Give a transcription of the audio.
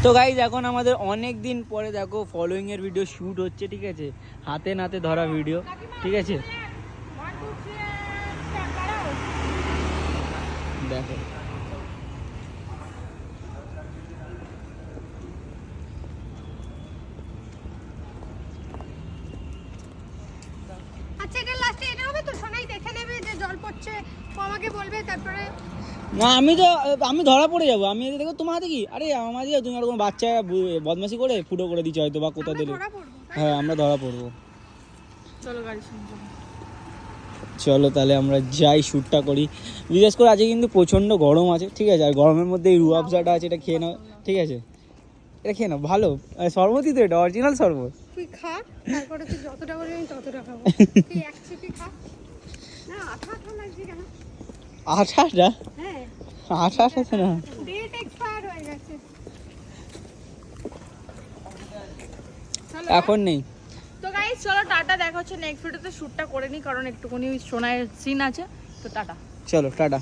তো গাইজ এখন আমাদের অনেক দিন পরে দেখো ফলোইং এর ভিডিও শুট হচ্ছে, ঠিক আছে, হাতে নাতে ধরা ভিডিও, ঠিক আছে। দেখো আচ্ছা এটা লাস্টে এটা হবে তো, সোনাই দেখে নেবে যে জল পড়ছে, ও আমাকে বলবে, তারপরে না আমি ধরা পড়ে যাবো। আমি দেখো তোমার হাতে কি, আরে আমার দিয়ে তুমি আর কোনো বাচ্চা বদমাশি করে ফুটো করে দিচ্ছ হয়তো বা কোথা দিলে। ধরা পড়বো। হ্যাঁ আমরা ধরা পড়বো। চলো গাড়ি শুনছো। চলো তাহলে আমরা যাই, শ্যুটটা করি। বিশেষ করে আজকে কিন্তু প্রচণ্ড গরম আছে, ঠিক আছে, আর গরমের মধ্যে এই রুয়াবজাটা আছে, এটা খেয়ে নাও, ঠিক আছে, এটা খেয়ে নাও, ভালো শরবতই তো, এটা অরিজিনাল শরবত। তুই খা, তারপরে তুই যতটা করবি আমি ততটা খাবো। তুই এক চিপি খা। না আঠা আঠা লাগছে কেন? আঠাটা হ্যাঁ আঠা আছে না, ডেট এক্সপায়ার হয়ে গেছে। এখন নেই। তো গাইস চলো টাটা, দেখা হচ্ছে নেক্সট ভিডিওতে। শ্যুটটা করে নিই কারণ একটুখানি সোনার সিন আছে। তো টাটা। চলো টাটা।